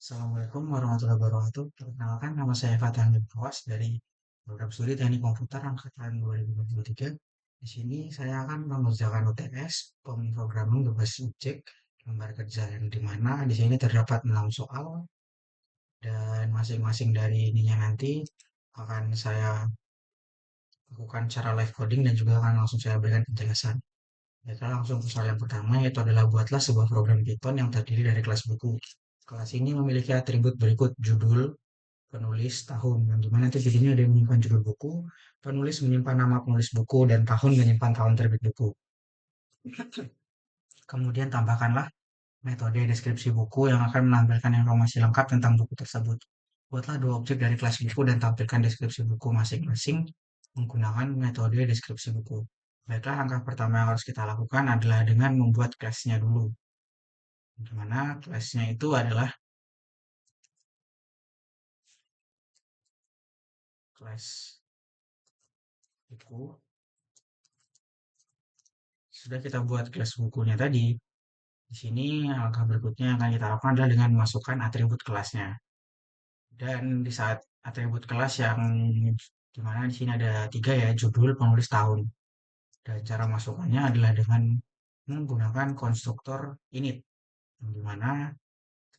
Assalamualaikum warahmatullahi wabarakatuh. Perkenalkan, nama saya Fathan Nurwas dari program studi Teknik Komputer angkatan 2023. Di sini saya akan mengerjakan UTS pemrograman berbasis objek lembar kerja yang di mana di sini terdapat 6 soal dan masing-masing dari ininya nanti akan saya lakukan secara live coding dan juga akan langsung saya berikan penjelasan. Kita langsung ke soal yang pertama, yaitu adalah buatlah sebuah program Python yang terdiri dari kelas buku. Kelas ini memiliki atribut berikut: judul, penulis, tahun. Yang dimana nanti di sini ada yang menyimpan judul buku, penulis menyimpan nama penulis buku, dan tahun menyimpan tahun terbit buku. Kemudian tambahkanlah metode deskripsi buku yang akan menampilkan informasi lengkap tentang buku tersebut. Buatlah dua objek dari kelas buku dan tampilkan deskripsi buku masing-masing menggunakan metode deskripsi buku. Baiklah, langkah pertama yang harus kita lakukan adalah dengan membuat kelasnya dulu. Dimana kelasnya itu adalah kelas buku. Sudah kita buat kelas bukunya tadi. Di sini langkah berikutnya yang akan kita lakukan adalah dengan memasukkan atribut kelasnya. Dan di saat atribut kelas yang dimana di sini ada tiga ya, judul, penulis, tahun. Dan cara masukkannya adalah dengan menggunakan konstruktor init, yang dimana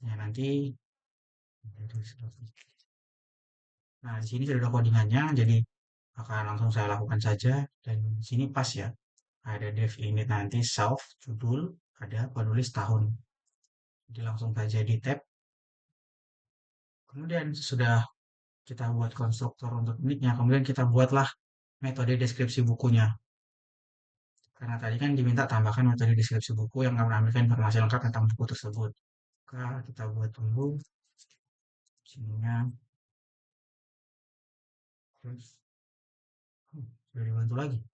ya nanti, nah di sini sudah ada codingannya, jadi akan langsung saya lakukan saja. Dan di sini pas ya, ada def init nanti self judul, ada penulis tahun. Jadi langsung saja di tab. Kemudian sudah kita buat konstruktor untuk initnya, kemudian kita buatlah metode deskripsi bukunya. Karena tadi kan diminta tambahkan metode deskripsi buku yang akan menampilkan informasi lengkap tentang buku tersebut. Maka kita buat dulu sininya, terus sudah dibantu lagi.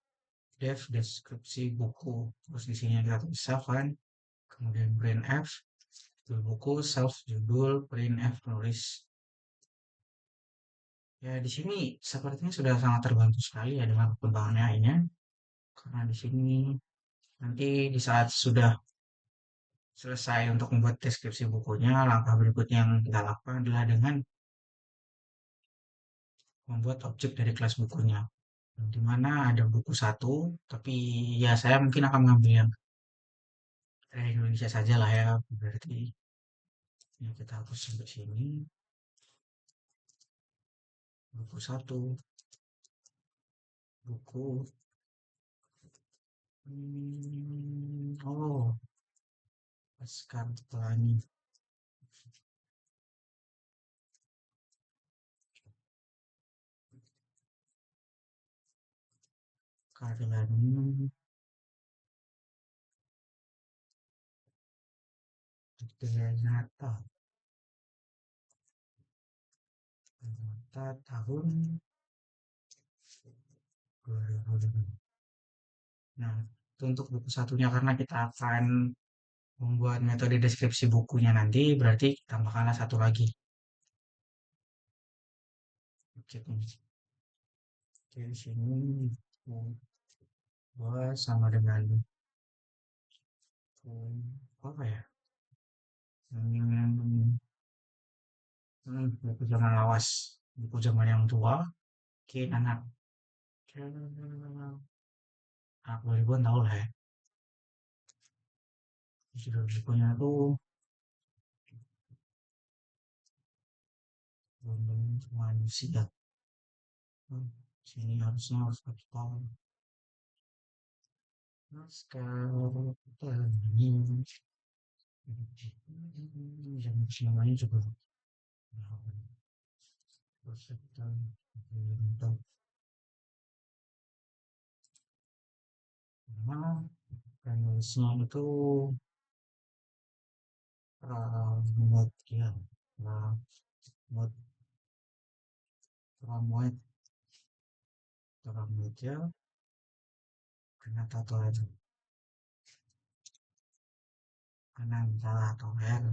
Dev deskripsi buku. Terus di sini kita tulis self kan, kemudian printf judul buku, self judul, printf penulis. Ya di sini sepertinya sudah sangat terbantu sekali ya dengan perkembangan AI-nya. Karena di sini nanti di saat sudah selesai untuk membuat deskripsi bukunya, langkah berikutnya yang kita lakukan adalah dengan membuat objek dari kelas bukunya. Di mana ada buku satu, tapi ya saya mungkin akan mengambil yang dari Indonesia saja lah ya. Berarti ya kita hapus sampai sini. Buku satu, buku. Oh, sekarang setelah ini. Karya ini, ternyata, ternyata tahun 2020. Nah, itu untuk buku satunya karena kita akan membuat metode deskripsi bukunya nanti, berarti tambahkanlah satu lagi. Oke, oke, di sini buku sama dengan apa ya? Hmm, buku zaman lawas, buku zaman yang tua. Oke, anak. Anak 2000-an tahu lah ya. Sudah bukunya tuh belum manusia. Sini harusnya harus pakai tahun. Nah, sekarang kita ini yang namanya juga terus kita bentuk nah penulisnya itu mod ya mod mod ya ternyata tuh itu Ananta atau R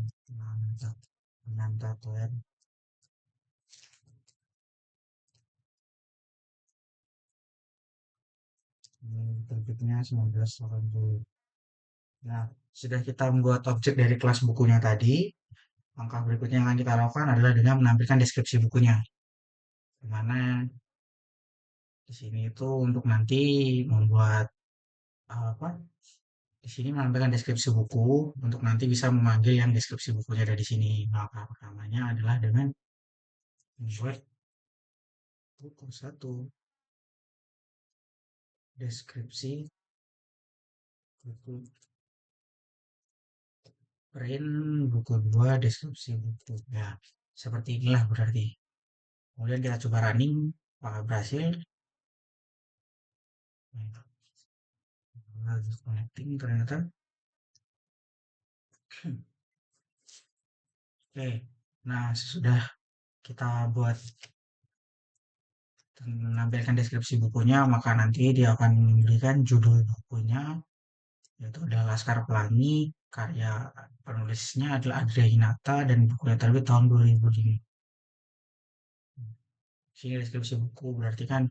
Ananta atau R ini terbitnya 1980. Nah, sudah kita membuat objek dari kelas bukunya tadi. langkah berikutnya yang akan kita lakukan adalah dengan menampilkan deskripsi bukunya. Di mana di sini itu untuk nanti membuat apa? Di sini menampilkan deskripsi buku untuk nanti bisa memanggil yang deskripsi bukunya ada di sini. Langkah pertamanya adalah dengan membuat buku satu, deskripsi buku, print buku dua, deskripsi buku. Ya, seperti inilah berarti. Kemudian kita coba running, apakah berhasil? Lagi connecting ternyata. Oke, nah sesudah kita buat dan menampilkan deskripsi bukunya, maka nanti dia akan memberikan judul bukunya, yaitu adalah Laskar Pelangi, karya penulisnya adalah Adria Hinata, dan bukunya terbit tahun 2005. Sini deskripsi buku berarti kan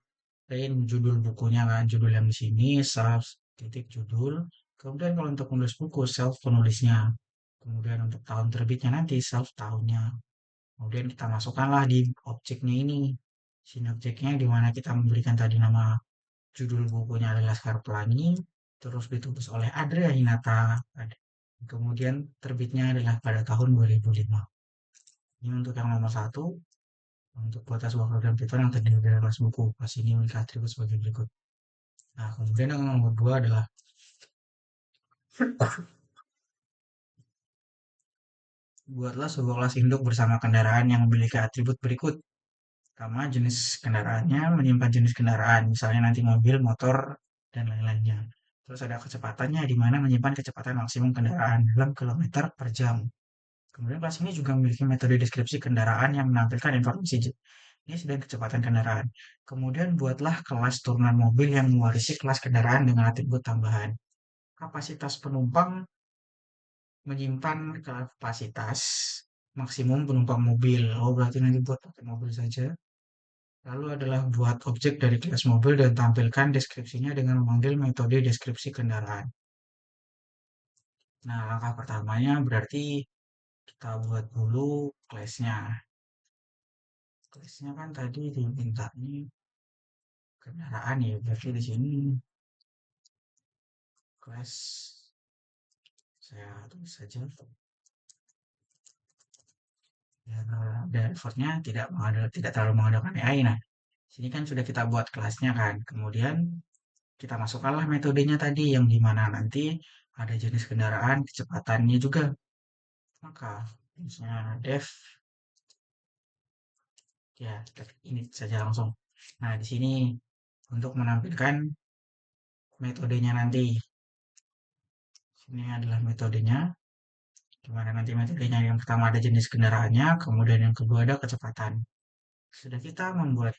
lain judul bukunya kan, judul yang di sini, self titik judul. Kemudian kalau untuk penulis buku, self penulisnya. Kemudian untuk tahun terbitnya nanti, self tahunnya. Kemudian kita masukkanlah di objeknya ini. Sini objeknya di mana kita memberikan tadi nama judul bukunya adalah Laskar Pelangi, terus ditulis oleh Adria Hinata. Kemudian terbitnya adalah pada tahun 2005. Ini untuk yang nomor satu, untuk buat sebuah program Python yang terdiri dari kelas buku. Kelas ini memiliki atribut sebagai berikut. Nah, kemudian yang nomor dua adalah buatlah sebuah kelas induk bersama kendaraan yang memiliki atribut berikut. Pertama, jenis kendaraannya, menyimpan jenis kendaraan, misalnya nanti mobil, motor, dan lain-lainnya. Terus ada kecepatannya, di mana menyimpan kecepatan maksimum kendaraan dalam kilometer per jam. Kemudian kelas ini juga memiliki metode deskripsi kendaraan yang menampilkan informasi jenis dan kecepatan kendaraan. Kemudian buatlah kelas turunan mobil yang mewarisi kelas kendaraan dengan atribut tambahan. Kapasitas penumpang menyimpan kapasitas maksimum penumpang mobil. Oh, berarti nanti buat pakai mobil saja. Lalu adalah buat objek dari kelas mobil dan tampilkan deskripsinya dengan memanggil metode deskripsi kendaraan. Nah, langkah pertamanya berarti kita buat dulu kelasnya. Kelasnya kan tadi diminta nih kendaraan ya, berarti di sini kelas saya tulis saja ya, dan effortnya tidak terlalu mengandalkan AI. Nah, sini kan sudah kita buat kelasnya kan, kemudian kita masukkanlah metodenya tadi yang dimana nanti ada jenis kendaraan, kecepatannya juga. Maka misalnya def ya ini saja langsung. Nah, di sini untuk menampilkan metodenya nanti. Ini adalah metodenya. Gimana nanti metodenya yang pertama ada jenis kendaraannya, kemudian yang kedua ada kecepatan. Sudah kita membuat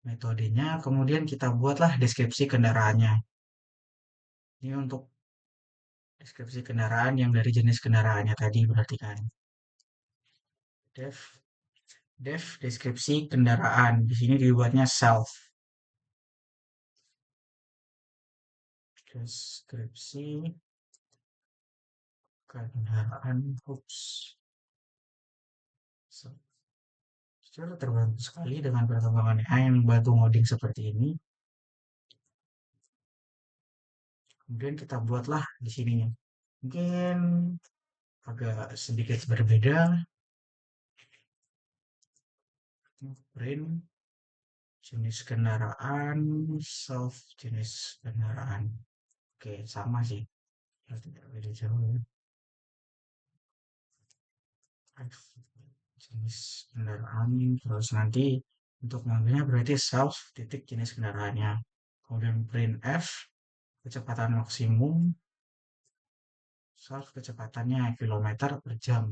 metodenya, kemudian kita buatlah deskripsi kendaraannya. Ini untuk deskripsi kendaraan yang dari jenis kendaraannya tadi berarti kan. Def, def deskripsi kendaraan. Di sini dibuatnya self. Deskripsi kendaraan. Oops. Sudah terbantu sekali dengan perkembangan AI yang membantu ngoding seperti ini. Kemudian kita buatlah di sini. Mungkin agak sedikit berbeda. Print jenis kendaraan, self jenis kendaraan. Oke, sama sih. Tidak beda jauh. Jenis kendaraan, terus nanti untuk mobilnya berarti self titik jenis kendaraannya. Kemudian print F, kecepatan maksimum, self kecepatannya kilometer per jam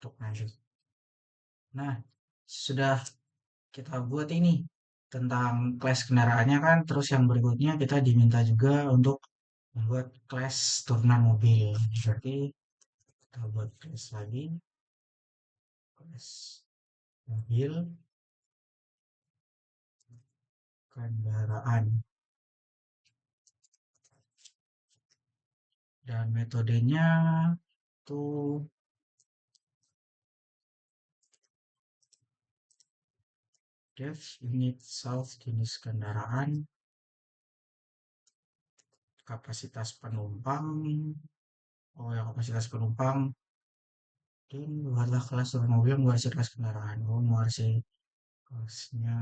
untuk nanti. Nah, sudah kita buat ini tentang kelas kendaraannya kan, terus yang berikutnya kita diminta juga untuk membuat kelas turunan mobil. Berarti kita buat kelas lagi, kelas mobil kendaraan. Dan metodenya itu Def unit self jenis kendaraan, kapasitas penumpang, oh ya kapasitas penumpang, dan buatlah kelas turun mobil menguasai kelas kendaraan. Oh menguasai kelasnya.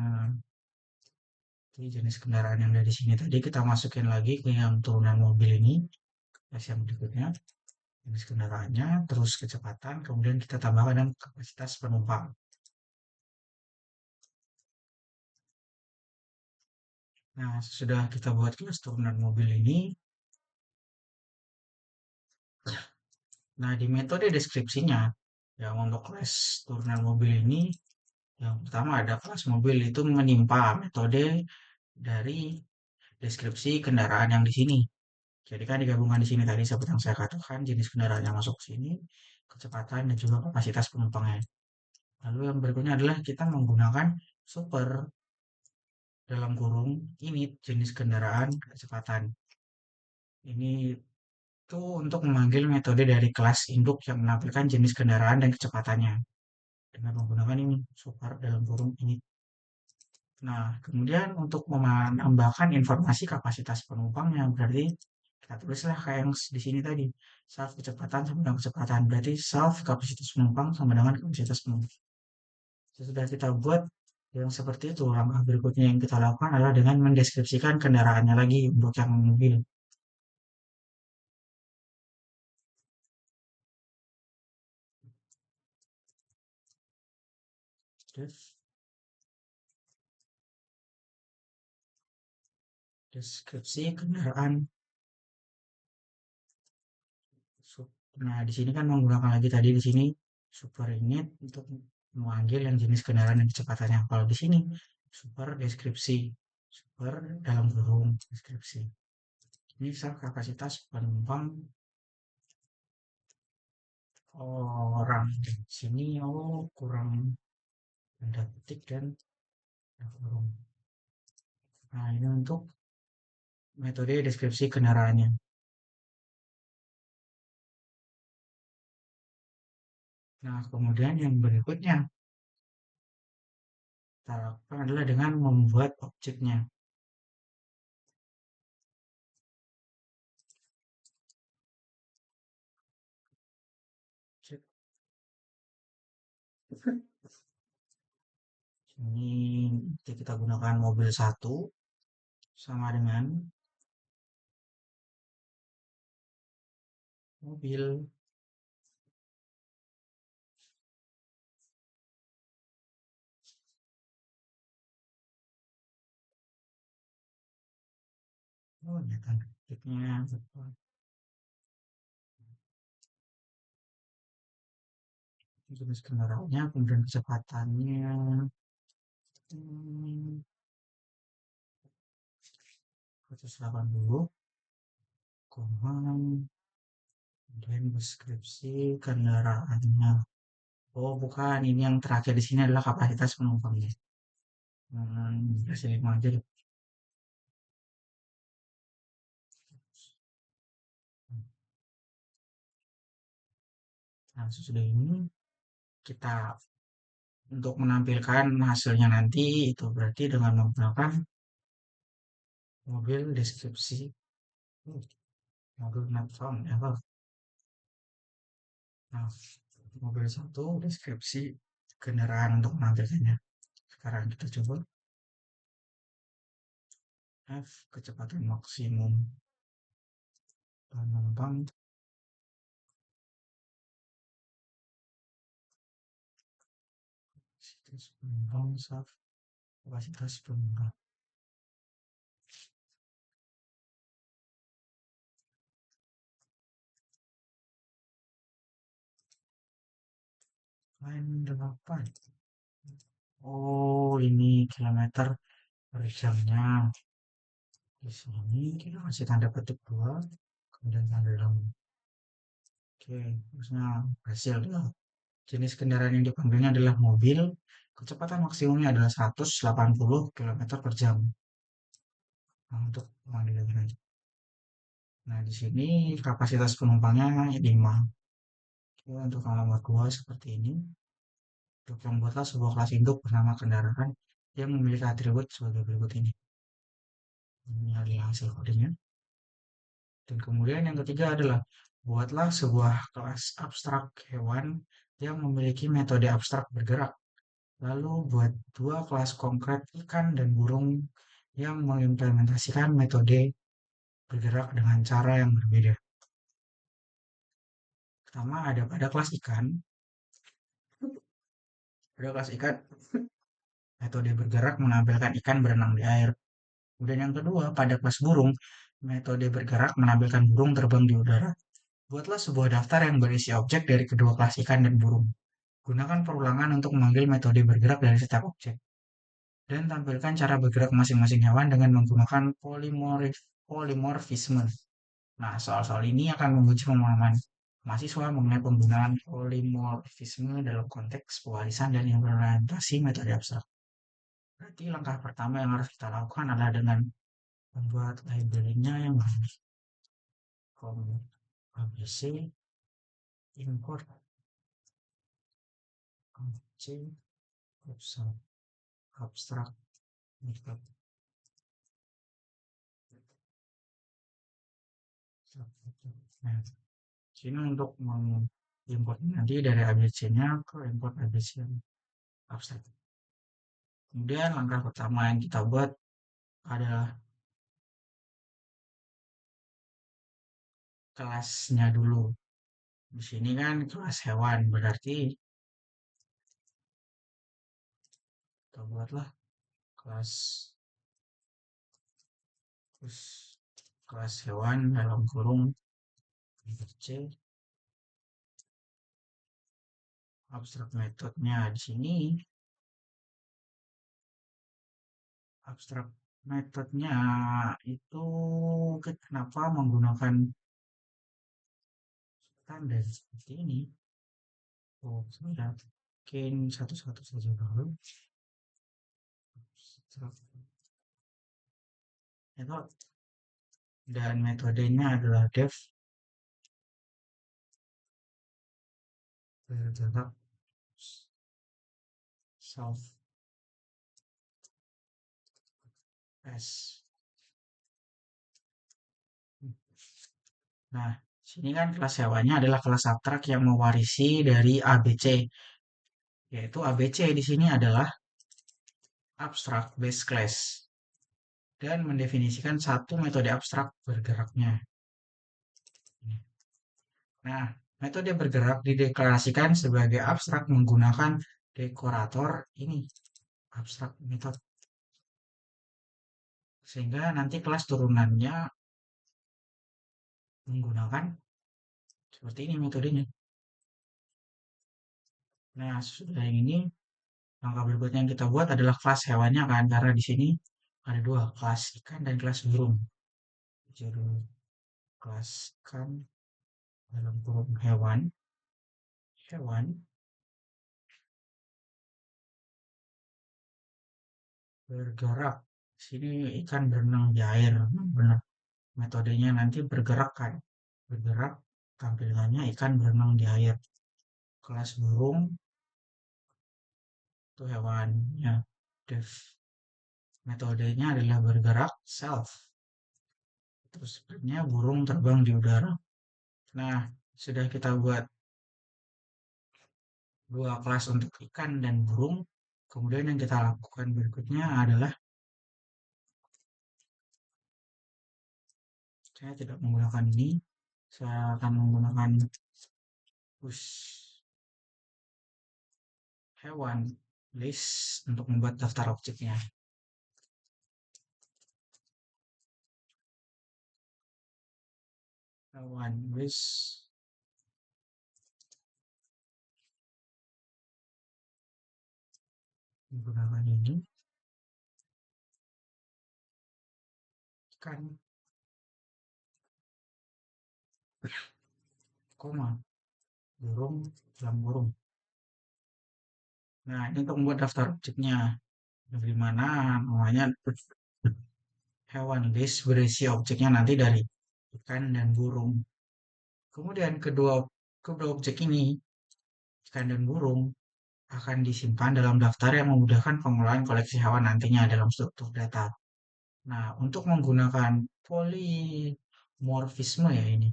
Jadi jenis kendaraan yang dari sini tadi kita masukin lagi ke yang turunan mobil ini, kelas yang berikutnya, jenis kendaraannya, terus kecepatan, kemudian kita tambahkan dengan kapasitas penumpang. Nah, sudah kita buat kelas turunan mobil ini. Nah, di metode deskripsinya, yang untuk kelas turunan mobil ini, yang pertama ada kelas mobil itu menimpa metode dari deskripsi kendaraan yang di sini. Jadi kan digabungkan di sini tadi seperti yang saya katakan, jenis kendaraan yang masuk ke sini, kecepatan dan juga kapasitas penumpangnya. Lalu yang berikutnya adalah kita menggunakan super dalam kurung ini jenis kendaraan kecepatan. Ini tuh untuk memanggil metode dari kelas induk yang menampilkan jenis kendaraan dan kecepatannya dengan menggunakan ini super dalam kurung ini. Nah, kemudian untuk menambahkan informasi kapasitas penumpangnya berarti kita tulislah kayak yang di sini tadi. Self kecepatan sama dengan kecepatan. Berarti self kapasitas penumpang sama dengan kapasitas penumpang. Sesudah kita buat yang seperti itu, langkah berikutnya yang kita lakukan adalah dengan mendeskripsikan kendaraannya lagi untuk yang mobil. Deskripsi kendaraan. Nah, di sini kan menggunakan lagi tadi di sini super unit untuk memanggil yang jenis kendaraan dan kecepatannya. Kalau di sini super deskripsi, super dalam kurung deskripsi. Ini kapasitas penumpang orang. Di sini kurang tanda petik dan kurung. Nah, ini untuk metode deskripsi kendaraannya. Nah, kemudian yang berikutnya kita lakukan adalah dengan membuat objeknya. Ini kita gunakan mobil satu sama dengan mobil. Oh, ya kan. Objeknya jenis kendaraannya, kemudian kecepatannya. Hmm, 180, kemudian deskripsi kendaraannya. Oh, bukan. Ini yang terakhir di sini adalah kapasitas penumpangnya. Kasih 5 aja deh. Nah, sesudah ini kita untuk menampilkan hasilnya nanti itu berarti dengan menggunakan mobil deskripsi. Mobil not found ya, Pak. Nah, mobil satu deskripsi kendaraan untuk menampilkannya. Sekarang kita coba F kecepatan maksimum penumpang kapasitas penumpang SAF kapasitas penumpang lain 8. Oh, ini kilometer per jamnya. Di sini kita kasih tanda petik 2, kemudian tanda dalam. Oke, terusnya hasil ya. Jenis kendaraan yang dipanggilnya adalah mobil. Kecepatan maksimumnya adalah 180 km per jam. Nah, untuk pemanggilan. Nah, di sini kapasitas penumpangnya 5. Oke, untuk nomor 2 seperti ini. Untuk membuatlah sebuah kelas induk bernama kendaraan yang memiliki atribut sebagai berikut ini. Ini adalah hasil kodenya. Dan kemudian yang ketiga adalah buatlah sebuah kelas abstrak hewan yang memiliki metode abstrak bergerak. Lalu buat dua kelas konkret ikan dan burung yang mengimplementasikan metode bergerak dengan cara yang berbeda. Pertama ada pada kelas ikan. Pada kelas ikan, metode bergerak menampilkan ikan berenang di air. Kemudian yang kedua, pada kelas burung, metode bergerak menampilkan burung terbang di udara. Buatlah sebuah daftar yang berisi objek dari kedua kelas ikan dan burung. Gunakan perulangan untuk memanggil metode bergerak dari setiap objek. Dan tampilkan cara bergerak masing-masing hewan dengan menggunakan polimorfisme. Nah, soal-soal ini akan menguji pemahaman mahasiswa mengenai penggunaan polimorfisme dalam konteks pewarisan dan implementasi metode abstrak. Berarti langkah pertama yang harus kita lakukan adalah dengan membuat library-nya yang bagus. From ABC import object abstract method. Nah, sini untuk mengimport nanti dari ABC-nya ke import ABC yang abstract. Kemudian langkah pertama yang kita buat adalah kelasnya dulu. Di sini kan kelas hewan, berarti kita buatlah kelas terus kelas hewan dalam kurung C abstrak metodenya di sini abstrak metodenya itu kenapa menggunakan standar seperti ini. Oh, saya bikin satu-satu saja dulu. Metode dan metodenya adalah def bergerak self s. Nah, sini kan kelas hewannya adalah kelas abstrak yang mewarisi dari ABC, yaitu ABC di sini adalah abstrak base class dan mendefinisikan satu metode abstrak bergeraknya. Nah, metode bergerak dideklarasikan sebagai abstrak menggunakan dekorator ini, abstrak method. Sehingga nanti kelas turunannya menggunakan seperti ini metodenya. Nah, sudah yang ini, langkah berikutnya yang kita buat adalah kelas hewannya kan, karena di sini ada dua, kelas ikan dan kelas burung. Jadi, kelas ikan dalam kurung hewan, bergerak. Sini ikan berenang di air, benar. Metodenya nanti bergerak kan, bergerak tampilannya ikan berenang di air. Kelas burung itu hewannya, def. Metodenya adalah bergerak self. Terus sebenarnya burung terbang di udara. Nah, sudah kita buat dua kelas untuk ikan dan burung. Kemudian yang kita lakukan berikutnya adalah saya tidak menggunakan ini. Saya akan menggunakan push hewan list untuk membuat daftar objeknya. Hewan list menggunakan ini ikan koma burung dalam burung. Nah, ini untuk membuat daftar objeknya. Di mana namanya hewan list berisi objeknya nanti dari ikan dan burung. Kemudian kedua objek ini, ikan dan burung, akan disimpan dalam daftar yang memudahkan pengelolaan koleksi hewan nantinya dalam struktur data. Nah, untuk menggunakan polimorfisme ya ini,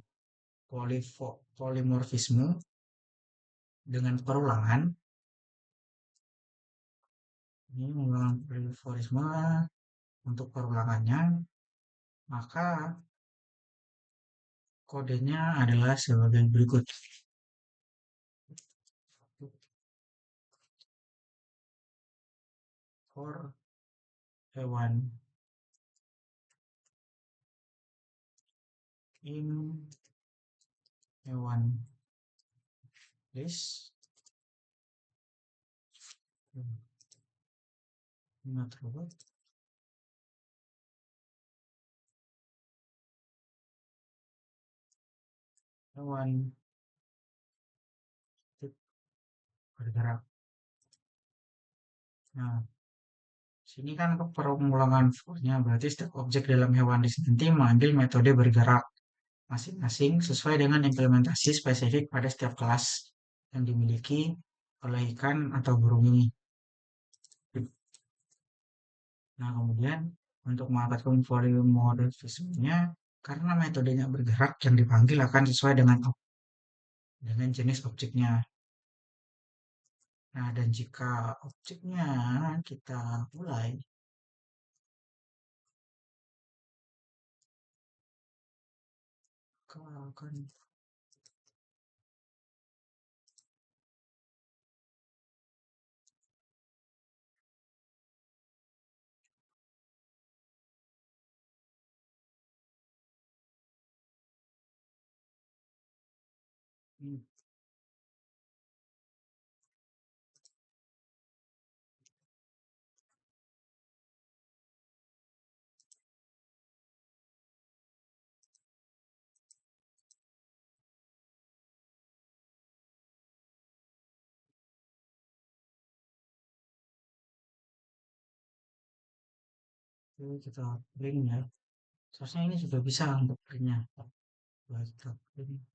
polimorfisme dengan perulangan, ini menggunakan polimorfisme untuk perulangannya, maka kodenya adalah sebagai berikut. For hewan in hewan list, not robot, hewan bergerak. Nah, sini kan untuk perulangan for-nya berarti setiap objek dalam hewan list nanti mengambil metode bergerak masing-masing sesuai dengan implementasi spesifik pada setiap kelas yang dimiliki oleh ikan atau burung ini. Nah, kemudian untuk mengangkat polimorfismenya, karena metodenya bergerak, yang dipanggil akan sesuai dengan jenis objeknya. Nah, dan jika objeknya kita mulai, akan kita print ya. Seharusnya ini sudah bisa untuk printnya. Kita print.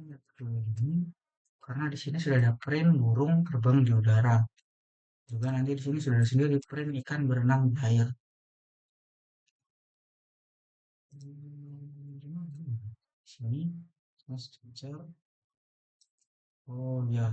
Ini karena di sini sudah ada print burung terbang di udara. Juga nanti di sini sudah ada sendiri print ikan berenang di air. Sini, oh ya,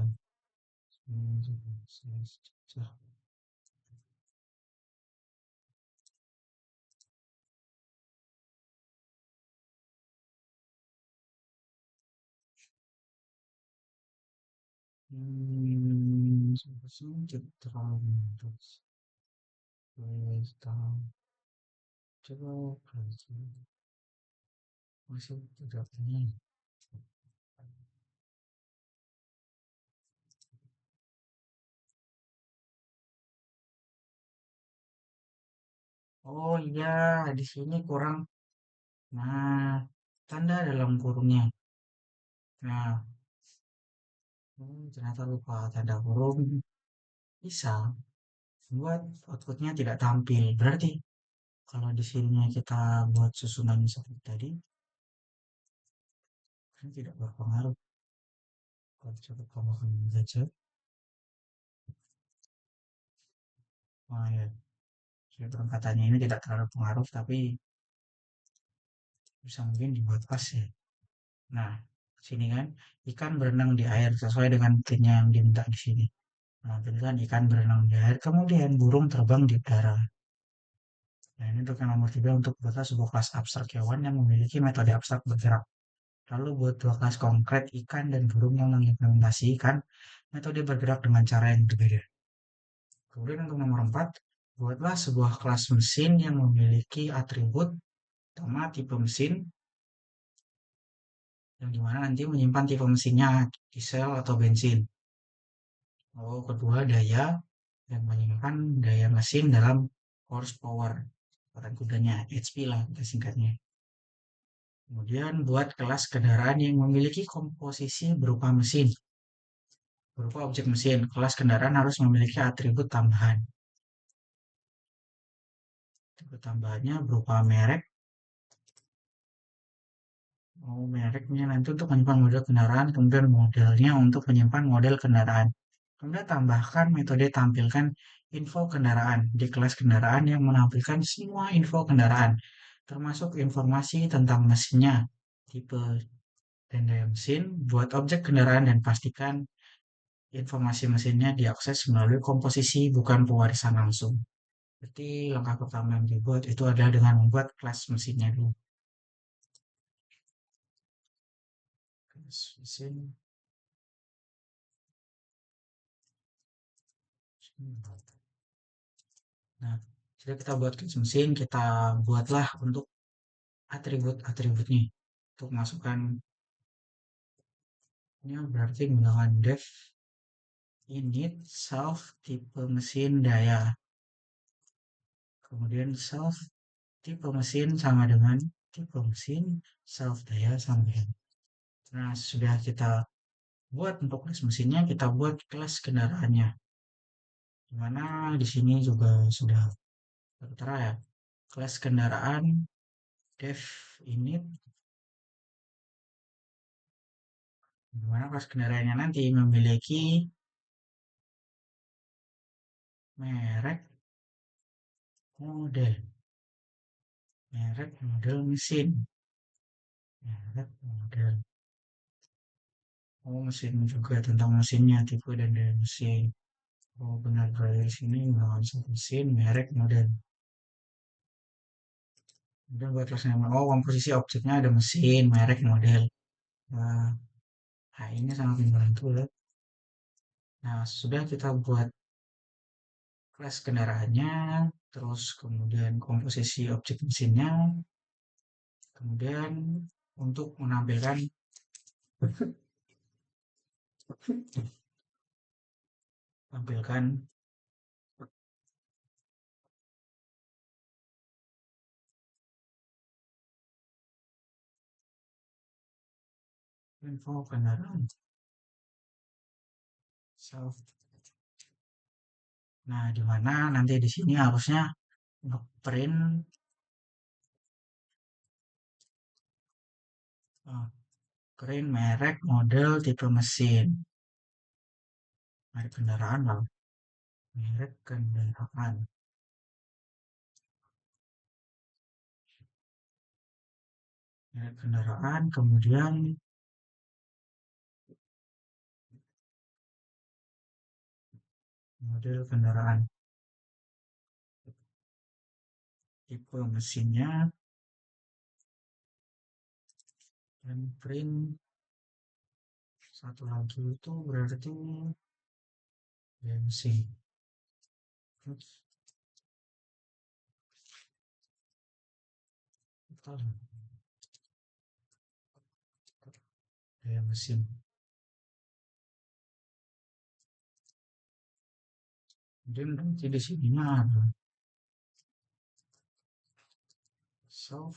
masih tidak ini. Oh iya, di sini kurang. Nah, tanda dalam kurungnya. Nah, ternyata lupa tanda kurung bisa buat outputnya tidak tampil. Berarti kalau di sini kita buat susunan seperti tadi, ini tidak berpengaruh. Kalau coba tambahkan gadget, oh ya, perangkatannya ini tidak terlalu pengaruh, tapi bisa mungkin dibuat pas ya. Nah, sini kan ikan berenang di air sesuai dengan printnya yang diminta di sini. Nah, kan ikan berenang di air, kemudian burung terbang di udara. Nah, ini untuk yang nomor 3 untuk buatlah sebuah kelas abstrak hewan yang memiliki metode abstrak bergerak. Lalu buat dua kelas konkret ikan dan burung yang mengimplementasikan metode bergerak dengan cara yang berbeda. Kemudian untuk nomor 4, buatlah sebuah kelas mesin yang memiliki atribut pertama tipe mesin, yang dimana nanti menyimpan tipe mesinnya diesel atau bensin. Lalu kedua daya, dan menyimpan daya mesin dalam horsepower, kekuatan kudanya, HP lah kita singkatnya. Kemudian buat kelas kendaraan yang memiliki komposisi berupa mesin, berupa objek mesin. Kelas kendaraan harus memiliki atribut tambahan. Atribut tambahannya berupa merek, Oh, mereknya nanti untuk menyimpan model kendaraan, kemudian modelnya untuk menyimpan model kendaraan. Kemudian tambahkan metode tampilkan info kendaraan di kelas kendaraan yang menampilkan semua info kendaraan, termasuk informasi tentang mesinnya, tipe dan daya mesin, buat objek kendaraan dan pastikan informasi mesinnya diakses melalui komposisi bukan pewarisan langsung. Berarti langkah pertama yang dibuat itu adalah dengan membuat kelas mesinnya dulu. Kelas mesin. Nah, jika kita buat kelas mesin, kita buatlah untuk atribut-atributnya. Untuk masukkan ini berarti menggunakan def init self tipe mesin daya. Kemudian self tipe mesin sama dengan tipe mesin self daya sama dengan. Nah, sudah kita buat untuk kelas mesinnya, kita buat kelas kendaraannya. Dimana di sini juga sudah tertera ya. Kelas kendaraan def init, dimana kelas kendaraannya nanti memiliki merek, model, merek, model mesin, merek, model. Oh, mesin juga tentang mesinnya, tipe dan daya mesin. Oh, benar berada di sini menggunakan mesin, merek, model. Kemudian buat kelas nama, oh komposisi objeknya ada mesin, merek, model. Nah, nah ini sangat membantu ya. Nah, sudah kita buat kelas kendaraannya, terus kemudian komposisi objek mesinnya, kemudian untuk menampilkan tampilkan info kendaraan self. Nah, di mana nanti di sini harusnya untuk print print merek, model, tipe mesin, merek kendaraan lah, merek kendaraan, merek kendaraan, kemudian model kendaraan, tipe mesinnya, dan print satu lagi itu berarti mesin. Terus kita daya mesin. Kemudian nanti di sininya ada self,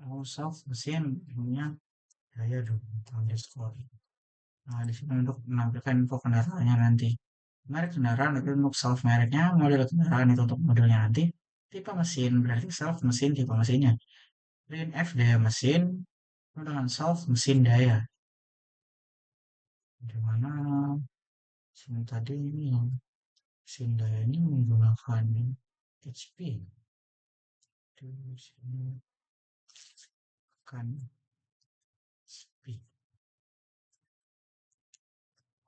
oh self mesin, ininya daya dong, underscore. Nah, di sini untuk menampilkan info kendaraannya nanti. Merek kendaraan itu untuk self mereknya, model kendaraan itu untuk modelnya nanti. Tipe mesin berarti self mesin tipe mesinnya. Print F daya mesin dengan self mesin daya. Di mana sini tadi ini yang mesin daya ini menggunakan HP. Di sini kan HP.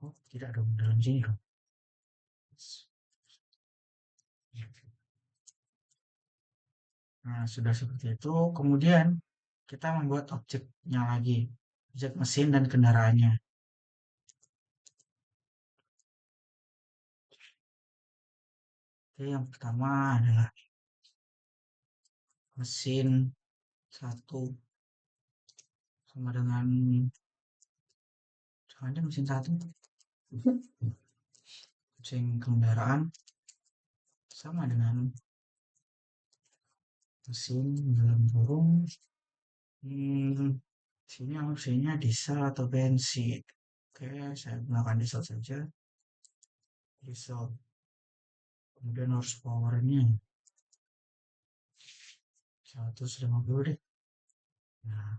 Oh, tidak dong dalam sini dong. Nah, sudah seperti itu. Kemudian kita membuat objeknya lagi. Objek mesin dan kendaraannya. Oke, yang pertama adalah mesin satu sama dengan ada mesin satu mesin kendaraan sama dengan mesin dalam kurung sini opsinya diesel atau bensin. Oke, saya gunakan diesel saja. Diesel. Kemudian horsepower-nya 150 deh. Nah,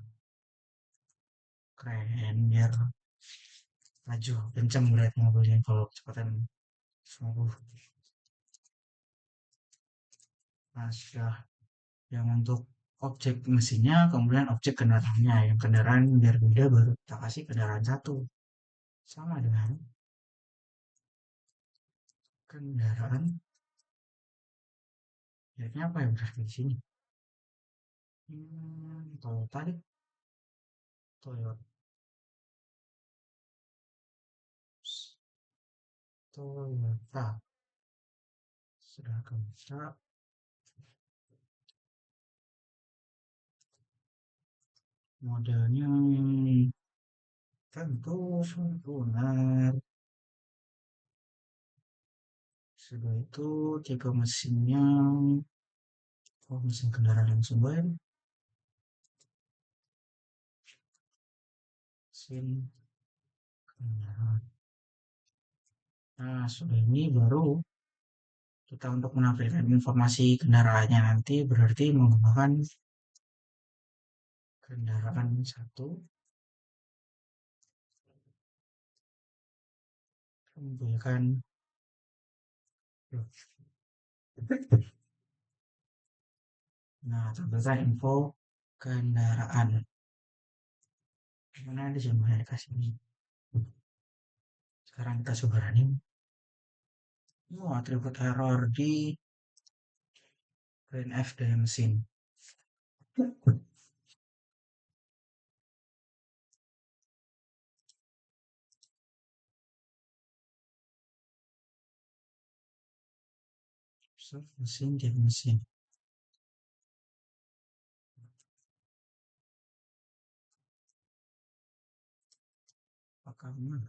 keren biar laju kencang berarti mobilnya kalau kecepatan 150. Nah, sudah yang untuk objek mesinnya, kemudian objek kendaraannya. Yang kendaraan biar beda baru kita kasih kendaraan satu. Sama dengan kendaraan. Jadinya apa yang berarti di sini? Toyota deh. Toyota. Toyota. Sudah bisa. Modelnya tentu sempurna. Sudah itu tipe mesinnya. Oh, mesin kendaraan yang sesuai. Mesin kendaraan. Nah, sudah ini baru kita untuk menampilkan informasi kendaraannya nanti berarti menggunakan kendaraan satu. Tampilkan. Nah, tampilkan info kendaraan. Mana di sini saya kasih ini. Sekarang kita coba running. Oh, atribut error di printf dari mesin. Mesin di mesin. Apakah benar?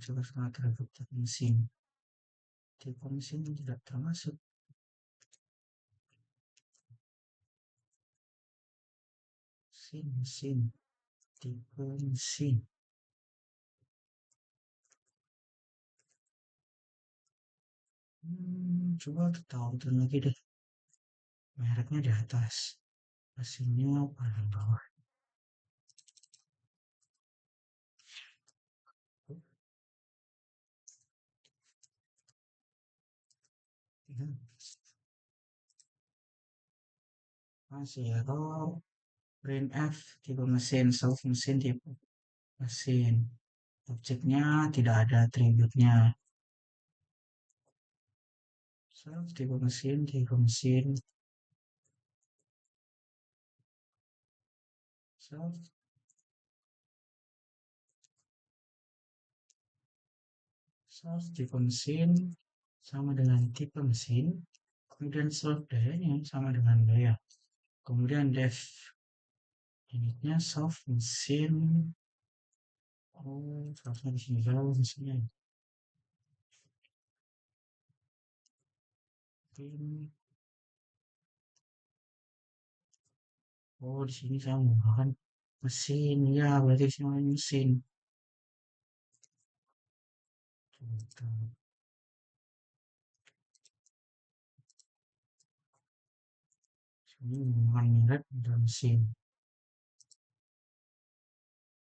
Coba sangat atribut mesin. Tipe mesin tidak termasuk. Mesin. Tipe mesin. Coba tahu lagi deh. Mereknya di atas. Mesinnya paling bawah. Masih error. Printf tipe mesin, self mesin tipe mesin. Objeknya tidak ada atributnya. Self tipe mesin, tipe mesin. Self tipe mesin sama dengan tipe mesin. Kemudian self dayanya sama dengan daya. Kemudian def unitnya self mesin. Oh, seharusnya di sini jauh mesinnya. Oh, di sini saya menggunakan mesin. Ya, berarti sini mesin. Sini menggunakan merek dan mesin.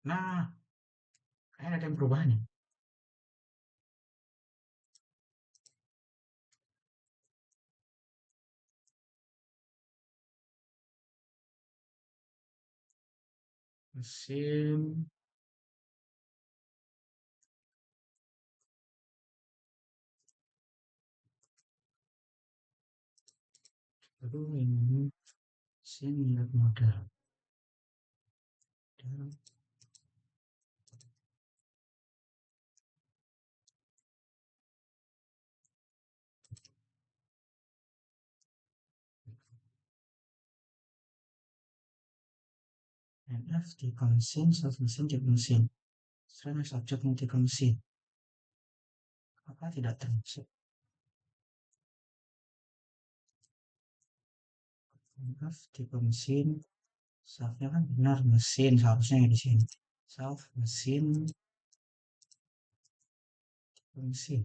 Nah, kayak ada yang perubahan nih. Mesin. Aduh, ini mesin lihat model. NF tipe mesin, self mesin tipe mesin. Sekarang subjek tipe mesin. Apa tidak termasuk? NF tipe mesin, Self-nya kan benar mesin, seharusnya di sini. Self mesin, mesin.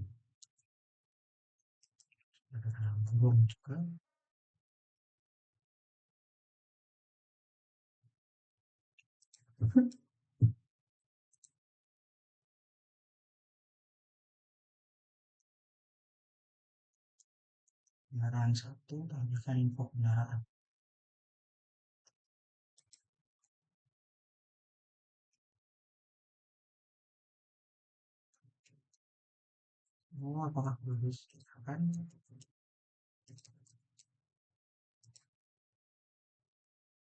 Ada dalam kurung juga. Kendaraan satu, tampilkan info kendaraan. Oh, apakah perlu disediakan?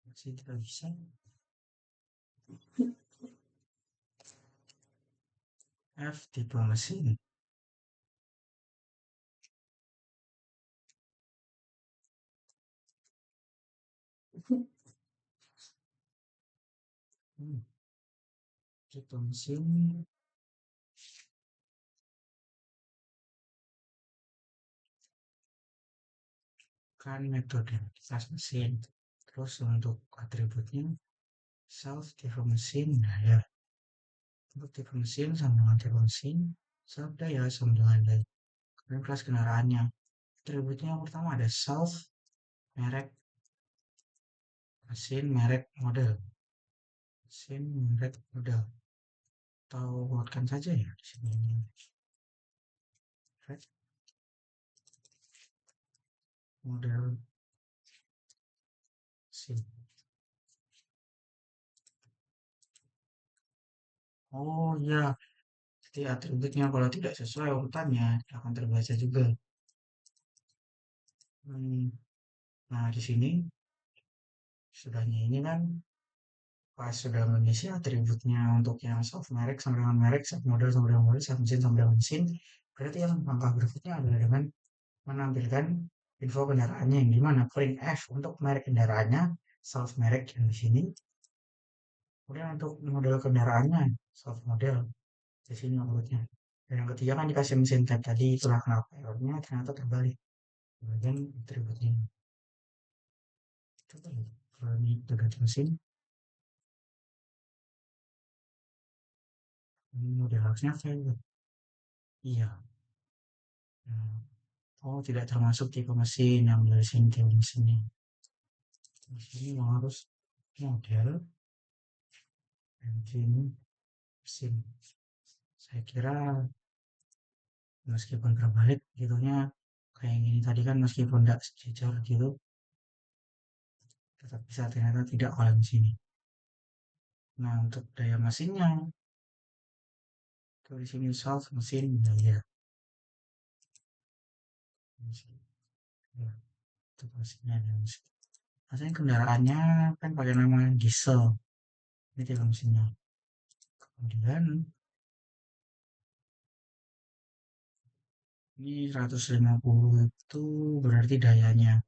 Masih tidak bisa. F tipe mesin. Hmm, tipe mesin kan metode kelas mesin. Terus untuk atributnya self tipe mesin. Nah ya, untuk tipe mesin sama dengan tipe mesin, self daya sama dengan daya. Kemudian kelas kendaraannya. Atributnya yang pertama ada self, merek, mesin, merek, model. Mesin, merek, model. Atau buatkan saja ya di sini. Merek, model, mesin. Oh ya, jadi atributnya kalau tidak sesuai urutannya akan terbaca juga. Hmm, nah di sini sudahnya ini kan pas sudah mengisi atributnya untuk yang soft merek sama dengan merek, soft model sama dengan model, soft mesin sama dengan mesin. Berarti yang langkah berikutnya adalah dengan menampilkan info kendaraannya yang dimana print F untuk merek kendaraannya, soft merek yang di sini. Kemudian untuk model kendaraannya, soft model di sini urutnya. Dan yang ketiga kan dikasih mesin tab tadi, itulah kenapa errornya ternyata terbalik. Kemudian atributnya. Coba lihat. Kalau ini ganti mesin, ini model harusnya fail. Iya. Nah, oh, tidak termasuk tipe mesin yang dari sini tipe mesinnya. Di sini harus model engine mesin. Saya kira meskipun terbalik gitunya kayak gini tadi kan meskipun tidak sejajar gitu tetap bisa ternyata tidak kalau di sini. Nah, untuk daya mesinnya itu di sini self mesin daya mesin. Ya, itu mesinnya daya mesin. Rasanya kendaraannya kan pakai nama diesel. Ini tipe mesinnya. Kemudian ini 150 itu berarti dayanya.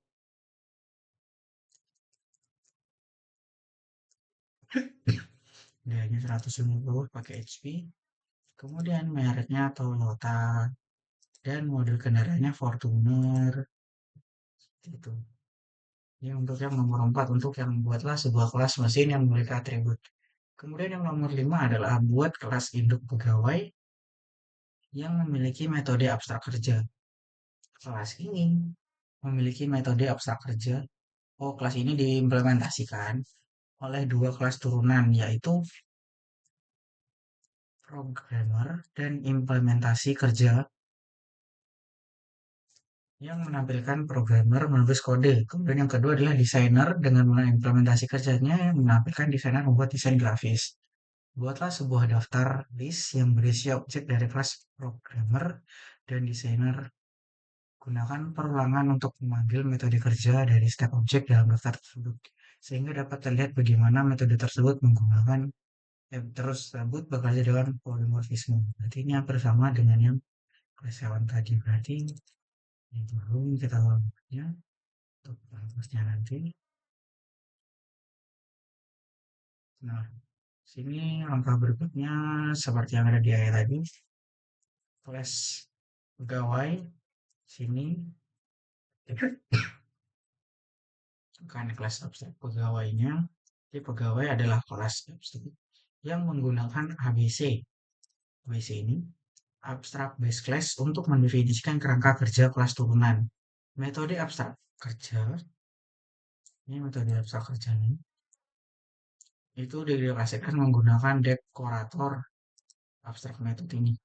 Dayanya 150 pakai HP. Kemudian mereknya Toyota dan model kendaraannya Fortuner. Itu. Ini untuk yang nomor 4 untuk yang buatlah sebuah kelas mesin yang memiliki atribut. Kemudian yang nomor 5 adalah buat kelas induk pegawai yang memiliki metode abstrak kerja. Kelas ini memiliki metode abstrak kerja. Oh, kelas ini diimplementasikan oleh dua kelas turunan, yaitu programmer dan implementasi kerja yang menampilkan programmer menulis kode. Kemudian yang kedua adalah desainer dengan mengimplementasi kerjanya yang menampilkan desainer membuat desain grafis. Buatlah sebuah daftar list yang berisi objek dari kelas programmer dan desainer. Gunakan perulangan untuk memanggil metode kerja dari setiap objek dalam daftar tersebut, sehingga dapat terlihat bagaimana metode tersebut menggunakan terus tersebut bekerja dengan polimorfisme. Berarti ini hampir sama dengan yang kelas hewan tadi. Berarti ini dulu kita lakukannya untuk rumusnya nanti. Nah, sini langkah berikutnya seperti yang ada di ayat tadi. Kelas pegawai sini kan kelas abstrak pegawainya Jadi pegawai adalah kelas abstrak yang menggunakan ABC. ABC ini abstract base class untuk mendefinisikan kerangka kerja kelas turunan. Metode abstrak kerja, ini metode abstrak kerja ini, itu dideklarasikan menggunakan dekorator abstrak method ini.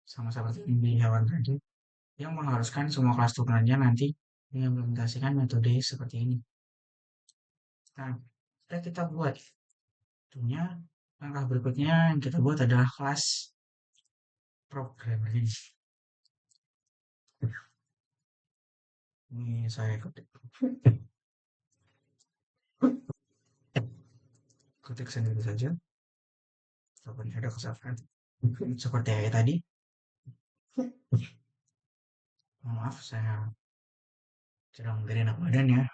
Sama seperti ini hewan tadi, yang mengharuskan semua kelas turunannya nanti mengimplementasikan metode seperti ini. Nah, kita buat. Tentunya langkah berikutnya yang kita buat adalah kelas programmer ini. Ini saya ketik sendiri saja. Seperti ada kesalahan. Seperti yang tadi. Maaf, saya sedang beri enak badan ya.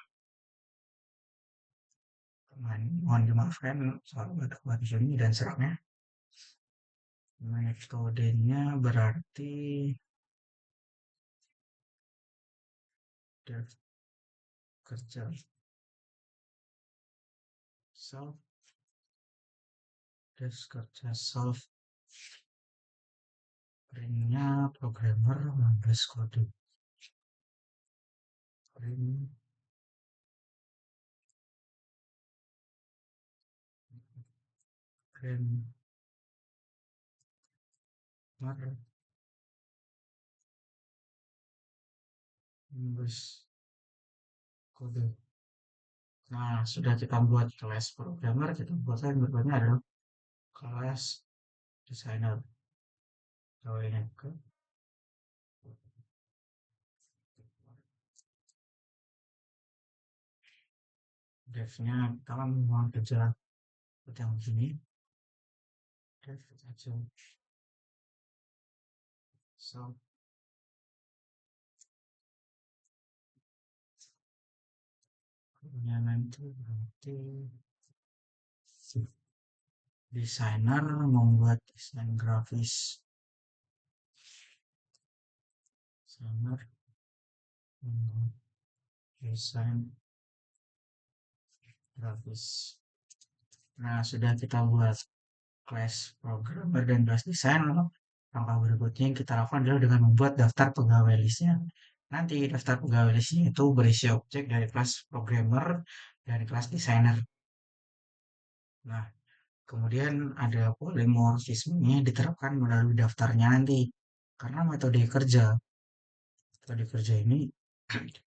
Mohon dimaafkan soal batuk-batuk ini dan seraknya. Metodenya berarti dev kerja self dev kerja self printnya programmer 15 kode print print mar 15 kode. Nah, sudah kita buat kelas programmer, kita buat yang berikutnya adalah kelas designer. Kalau ini ke devnya kita kan mau kerja yang begini, dev aja. So, nanti berarti desainer membuat desain grafis. Desainer membuat desain grafis. Nah, sudah kita buat kelas programmer dan kelas desain. Langkah berikutnya yang kita lakukan adalah dengan membuat daftar pegawai listnya. Nanti daftar pegawai listnya itu berisi objek dari kelas programmer dan kelas desainer. Nah, kemudian ada polimorfismenya diterapkan melalui daftarnya nanti. Karena metode kerja ini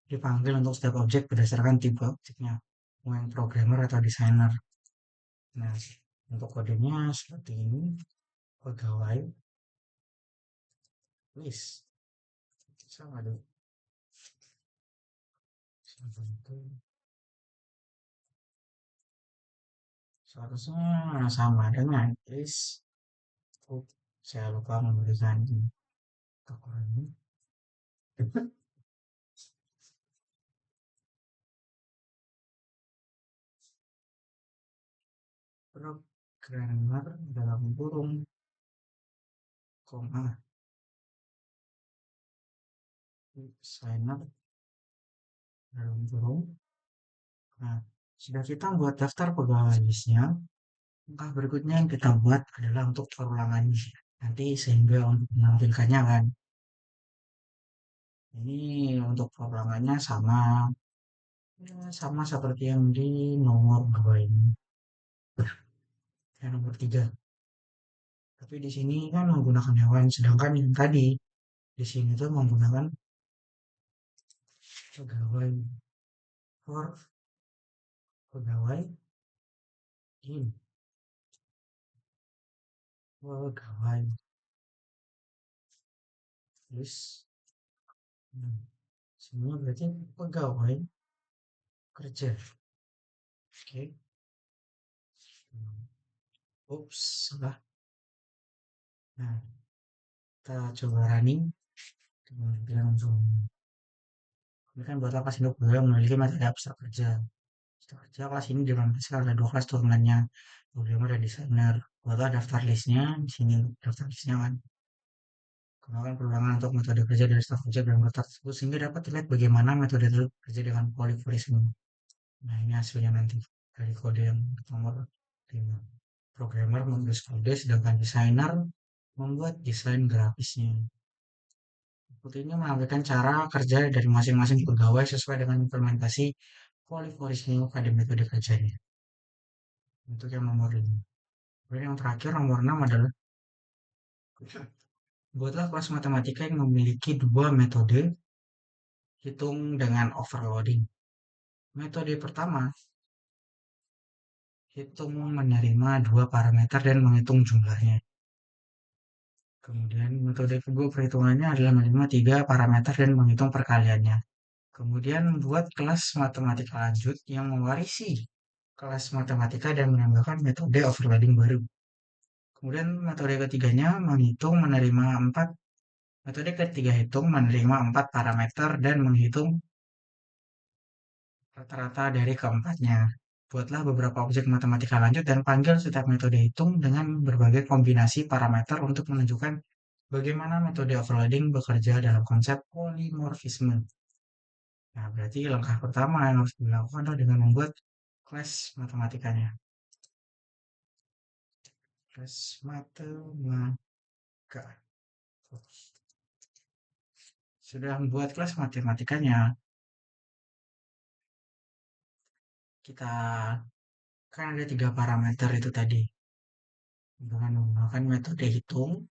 dipanggil untuk setiap objek berdasarkan tipe objeknya, mau yang programmer atau desainer. Nah, untuk kodenya seperti ini, pegawai list sama dong. Seharusnya sama dengan list. Oh, saya lupa memberikan toko ini. Programmer dalam kurung koma designer dalam kurung. Nah, sudah kita buat daftar pegawai listnya. Langkah berikutnya yang kita buat adalah untuk perulangan nanti sehingga untuk menampilkannya kan. Ini untuk perulangannya sama ya, sama seperti yang di nomor 2 ini. Yang nomor 3. Tapi di sini kan menggunakan hewan, sedangkan yang tadi di sini tuh menggunakan pegawai for pegawai in pegawai list. Nah, semua berarti pegawai kerja. Oke. Ups, salah. Nah, kita coba running. Kemudian langsung. Ini kan buat kelas induk yang memiliki metode abstrak kerja. Abstrak kerja kelas ini diimplementasikan ada 2 kelas turunannya. Programmer dan desainer. Buat daftar listnya, di sini daftar listnya kan. Kemudian perulangan untuk metode kerja dari staf kerja dalam daftar tersebut sehingga dapat dilihat bagaimana metode kerja dengan polyporisme. Nah, ini hasilnya nanti. dari kode yang nomor 5. Programmer menulis kode, sedangkan desainer membuat desain grafisnya. Seperti ini menampilkan cara kerja dari masing-masing pegawai sesuai dengan implementasi poliforisme pada metode kerjanya. Untuk yang nomor 5. Kemudian yang terakhir nomor 6 adalah buatlah kelas matematika yang memiliki dua metode hitung dengan overloading. Metode pertama, hitung menerima dua parameter dan menghitung jumlahnya. Kemudian metode kedua perhitungannya adalah menerima tiga parameter dan menghitung perkaliannya. Kemudian buat kelas matematika lanjut yang mewarisi kelas matematika dan menambahkan metode overloading baru. Kemudian metode ketiganya menghitung menerima empat. Metode ketiga hitung menerima empat parameter dan menghitung rata-rata dari keempatnya. Buatlah beberapa objek matematika lanjut dan panggil setiap metode hitung dengan berbagai kombinasi parameter untuk menunjukkan bagaimana metode overloading bekerja dalam konsep polimorfisme. Nah, berarti langkah pertama yang harus dilakukan adalah dengan membuat kelas matematikanya. Kelas matematika. Sudah membuat kelas matematikanya, kita kan ada tiga parameter itu tadi. Dengan menggunakan metode hitung,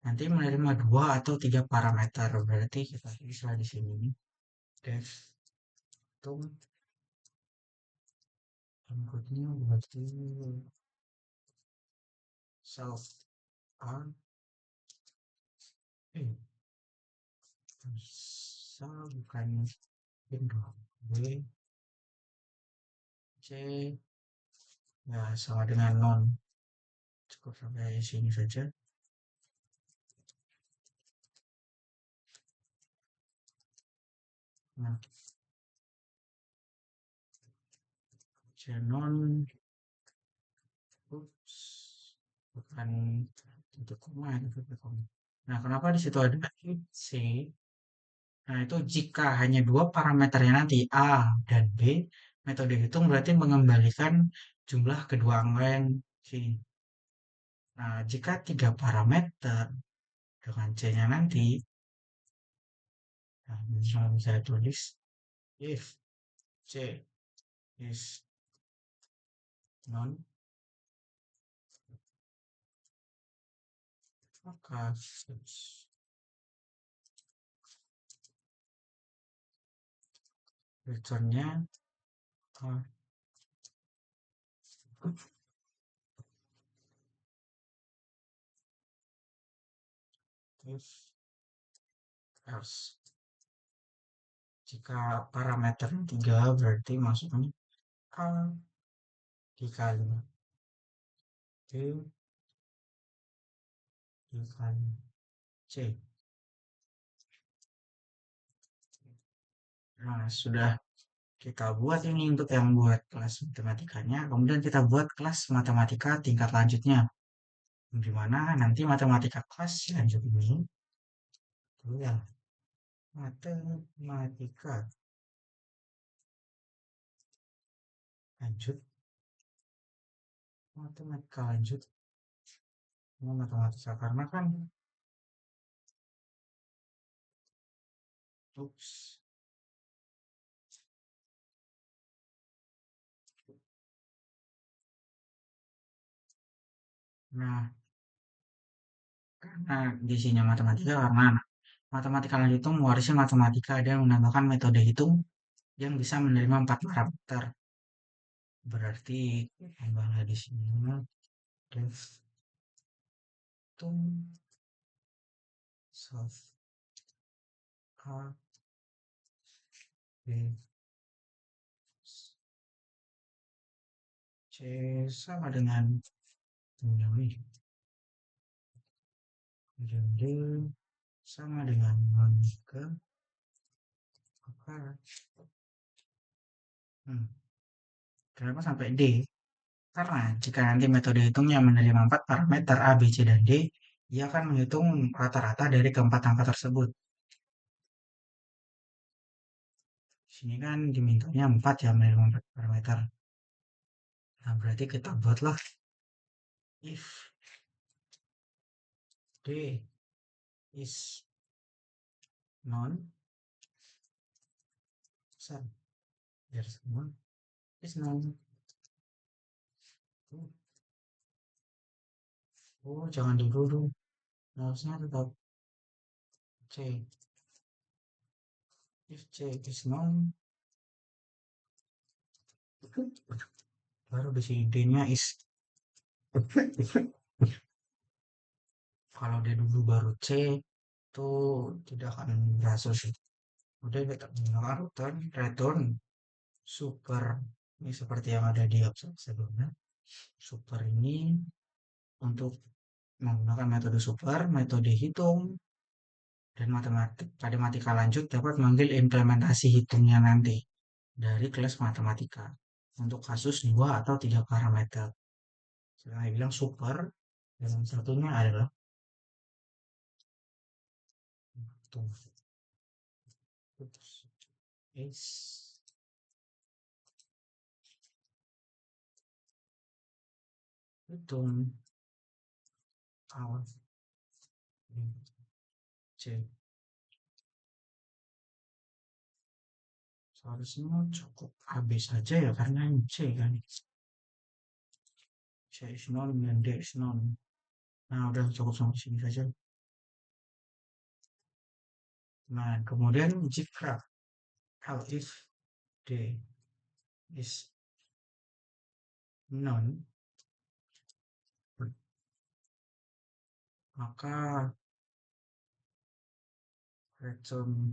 nanti menerima dua atau tiga parameter. Berarti kita bisa di sini. Def hitung inputnya berarti self A bisa bukan Windows B C ya sama dengan non, cukup sampai sini saja. Nah, C non, ups, bukan titik koma, titik koma. Nah, kenapa di situ ada C? Nah, itu jika hanya dua parameternya nanti A dan B, metode hitung berarti mengembalikan jumlah kedua angka yang sini. Nah, jika tiga parameter dengan C-nya nanti, nah, misalnya saya tulis if C is non, maka returnnya if else. Jika parameter 3 berarti masuknya A dikali B dikali C. Nah, sudah kita buat ini untuk yang buat kelas matematikanya. Kemudian kita buat kelas matematika tingkat lanjutnya. Di mana nanti matematika kelas lanjut ini, ya, matematika lanjut, matematika lanjut, matematika karena kan, ups, nah, karena di sini matematika karena matematika lanjut itu mewarisi matematika dan menambahkan metode hitung yang bisa menerima empat parameter. Berarti tambahlah di sini def hitung solve A B C sama dengan ini. Jadi sama dengan non ke akar. Kenapa sampai D? Karena jika nanti metode hitungnya menerima 4 parameter A, B, C, dan D, ia akan menghitung rata-rata dari keempat angka tersebut. Sini kan dimintanya 4 ya, menerima 4 parameter. Nah, berarti kita buatlah if D is non besar, biar semua is non. Oh, jangan dulu. Harusnya tetap C. If C is non, baru di sini D-nya is. Kalau D dulu baru C, itu tidak akan berhasil sih. Udah kita menggunakan return super. Ini seperti yang ada di absen sebelumnya. Super ini untuk menggunakan metode super, metode hitung, dan matematika lanjut dapat mengambil implementasi hitungnya nanti dari kelas matematika untuk kasus 2 atau 3 parameter. Saya bilang super, dan satunya adalah hitung. Is hitung awal C. Seharusnya cukup AB saja ya karena ini C kan. C is non dan D is non. Nah, udah cukup sampai sini saja. Nah, kemudian jika kalau if D is non, maka return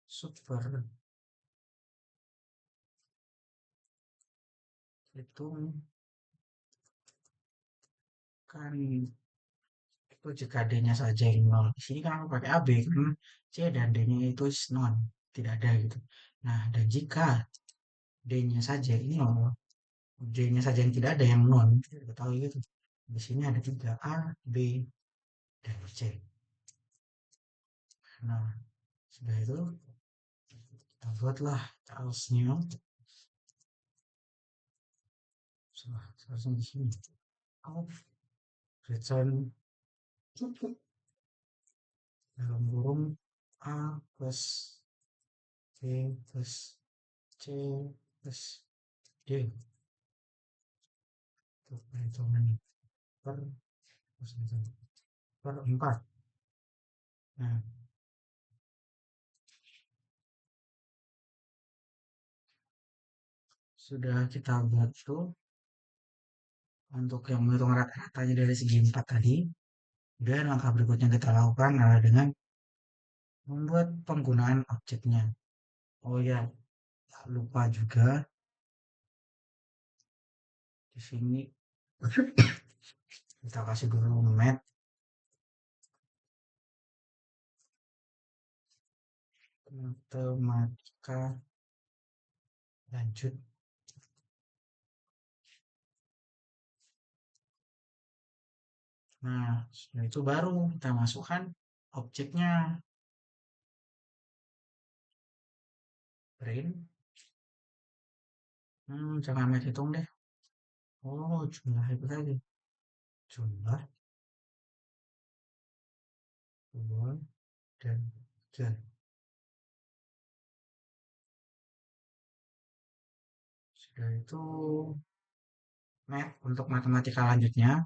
super itu kan itu jika D-nya saja yang nol. Di sini kan aku pakai AB karena C dan D-nya itu is non, tidak ada gitu. Nah, dan jika D-nya saja ini nol, D-nya saja yang tidak ada yang non, kita tahu gitu. Di sini ada tiga A, B, dan C. Nah, sudah itu kita buatlah chaosnya. Seharusnya di sini. Of return dalam kurung A plus B plus C plus D. Itu perhitungan per, per 4. Nah, sudah kita buat itu untuk yang menghitung rata-ratanya dari segi 4 tadi. Dan langkah berikutnya kita lakukan adalah dengan membuat penggunaan objeknya. Oh ya, lupa juga di sini kita kasih dulu matematika lanjut. Nah, setelah itu baru kita masukkan objeknya. Print. Jangan main hitung deh. Oh, jumlah itu tadi. Jumlah 2 dan 3. Sudah itu untuk matematika lanjutnya.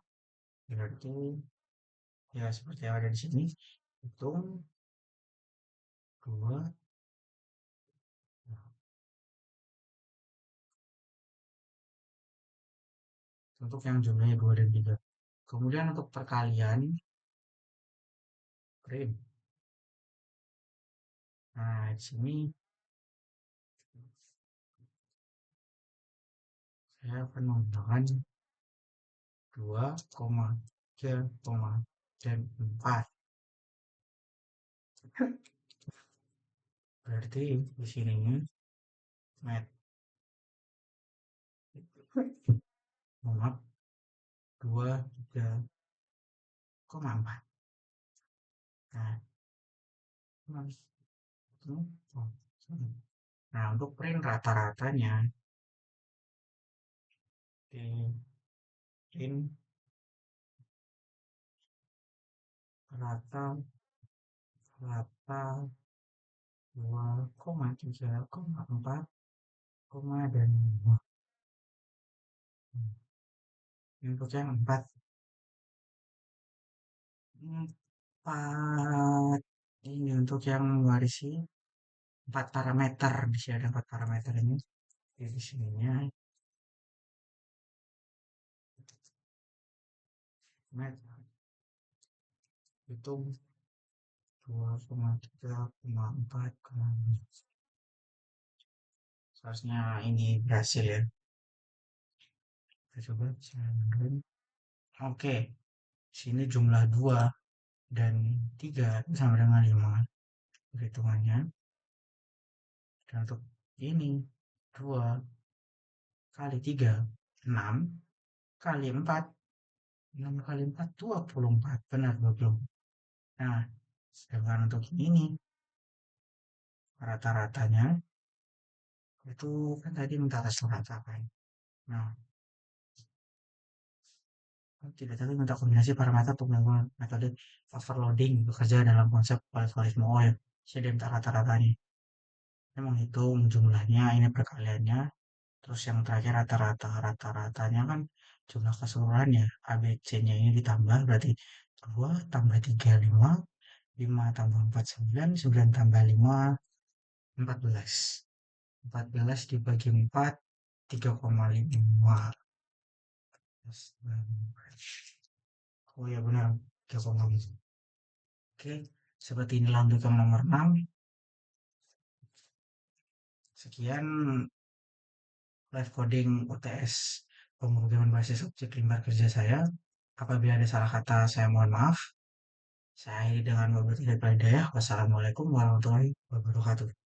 Berarti ya seperti yang ada di sini. Hitung 2. Untuk yang jumlahnya 2 dan 3. Kemudian untuk perkalian. Print. Nah, di sini saya akan menggunakan 2, 3, dan 4. Berarti di sininya mat muat 2, 3,4. Nah, nah untuk print rata-ratanya in rata rata 2,3,4, dan 5. Ini untuk yang 4. 4. Ini untuk yang mewarisi 4 parameter. Di sini ada 4 parameter ini. Di sininya meter itu 2,3,4. Seharusnya ini berhasil ya. Kita coba cari. Oke, sini jumlah 2 dan 3 itu sama dengan 5 perhitungannya. Dan untuk ini 2 kali 3 6 kali 4, 6 kali 4 24, benar 20. Nah, sedangkan untuk ini rata-ratanya itu kan tadi minta rata-rata kan. Nah, tidak tadi minta kombinasi parameter untuk melakukan metode overloading bekerja dalam konsep algoritma OR. Saya minta rata-ratanya. Ini menghitung jumlahnya, ini perkaliannya. Terus yang terakhir rata-rata. Rata-ratanya kan jumlah keseluruhannya. ABC-nya ini ditambah berarti 2 tambah 3 5, 5 tambah 4 9, 9 tambah 5 14. 14 dibagi 4 3,5. Oh ya benar, 3,5. Oke, seperti ini lanjut yang nomor 6. Sekian live coding UTS pemrograman basis objek limbar kerja saya. Apabila ada salah kata, saya mohon maaf. Saya akhiri dengan wabillahi taufiq wal hidayah. Wassalamualaikum warahmatullahi wabarakatuh.